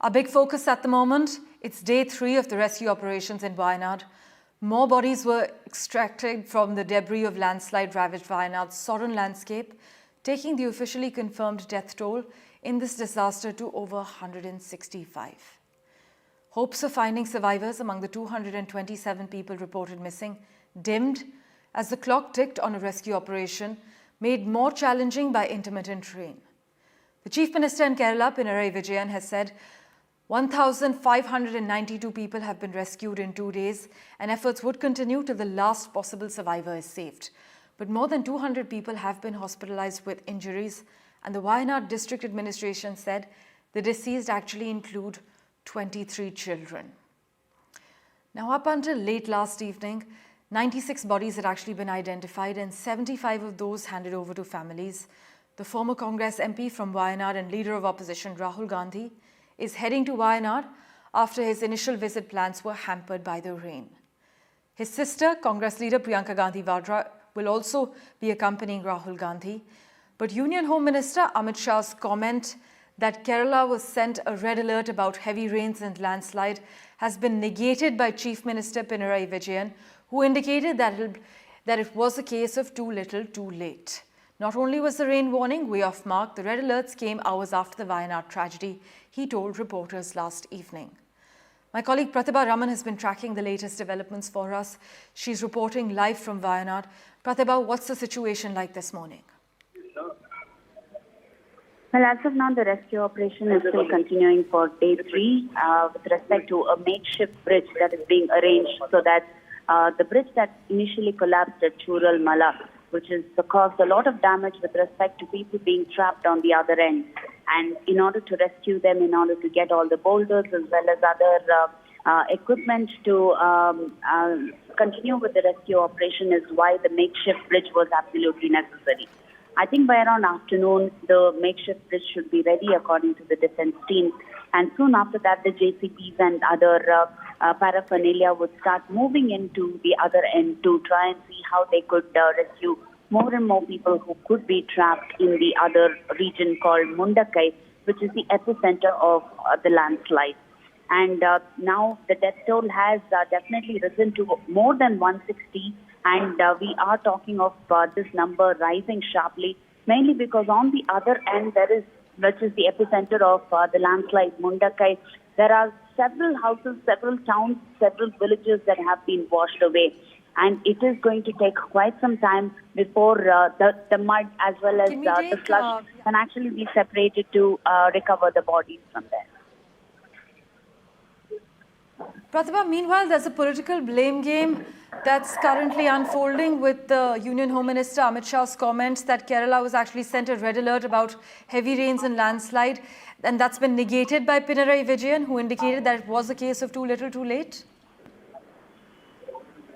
Our big focus at the moment, it's day 3 of the rescue operations in Wayanad. More bodies were extracted from the debris of landslide-ravaged Wayanad's sodden landscape, taking the officially confirmed death toll in this disaster to over 165. Hopes of finding survivors among the 227 people reported missing dimmed as the clock ticked on a rescue operation made more challenging by intermittent rain. The Chief Minister in Kerala, Pinarayi Vijayan, has said 1,592 people have been rescued in 2 days and efforts would continue till the last possible survivor is saved. But more than 200 people have been hospitalized with injuries, and the Wayanad District Administration said the deceased actually include 23 children. Now, up until late last evening, 96 bodies had actually been identified and 75 of those handed over to families. The former Congress MP from Wayanad and leader of opposition Rahul Gandhi is heading to Wayanad after his initial visit plans were hampered by the rain. His sister, Congress leader Priyanka Gandhi Vadra, will also be accompanying Rahul Gandhi. But Union Home Minister Amit Shah's comment that Kerala was sent a red alert about heavy rains and landslide has been negated by Chief Minister Pinarayi Vijayan, who indicated that it was a case of too little, too late. Not only was the rain warning way off mark, the red alerts came hours after the Wayanad tragedy, he told reporters last evening. My colleague Pratibha Raman has been tracking the latest developments for us. She's reporting live from Wayanad. Pratibha, what's the situation like this morning? Well, as of now, the rescue operation is still continuing for day 3 with respect to a makeshift bridge that is being arranged so that the bridge that initially collapsed at Chural Mala, which has caused a lot of damage with respect to people being trapped on the other end. And in order to rescue them, in order to get all the boulders as well as other equipment to continue with the rescue operation is why the makeshift bridge was absolutely necessary. I think by around afternoon, the makeshift bridge should be ready according to the defense team. And soon after that, the JCBs and other paraphernalia would start moving into the other end to try and see how they could rescue more and more people who could be trapped in the other region called Mundakai, which is the epicenter of the landslide. And now the death toll has definitely risen to more than 160, and we are talking of this number rising sharply, mainly because on the other end there is, which is the epicenter of the landslide Mundakai, there are several houses, several towns, several villages that have been washed away. And it is going to take quite some time before the mud as well as the slush can actually be separated to recover the bodies from there. Pratibha, meanwhile, there's a political blame game that's currently unfolding with the Union Home Minister Amit Shah's comments that Kerala was actually sent a red alert about heavy rains and landslide. And that's been negated by Pinarayi Vijayan, who indicated that it was a case of too little, too late.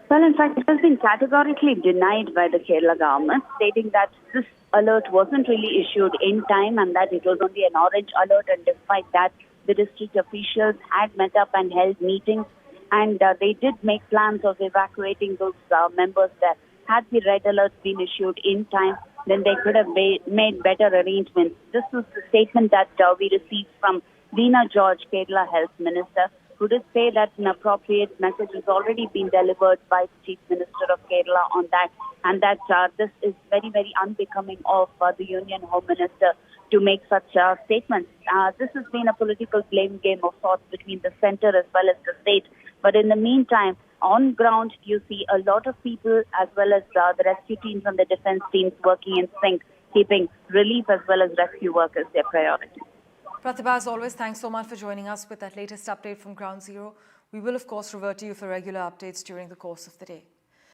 Well, in fact, it has been categorically denied by the Kerala government, stating that this alert wasn't really issued in time and that it was only an orange alert. And despite that, the district officials had met up and held meetings, and they did make plans of evacuating those members there. Had the red alert been issued in time, then they could have made better arrangements. This was the statement that we received from Veena George, Kerala Health Minister, who did say that an appropriate message has already been delivered by the Chief Minister of Kerala on that, and that this is very, very unbecoming of the Union Home Minister to make such statements. This has been a political blame game of sorts between the centre as well as the state. But in the meantime, on ground, you see a lot of people as well as the rescue teams and the defense teams working in sync, keeping relief as well as rescue work as their priority. Pratibha, as always, thanks so much for joining us with that latest update from Ground Zero. We will, of course, revert to you for regular updates during the course of the day.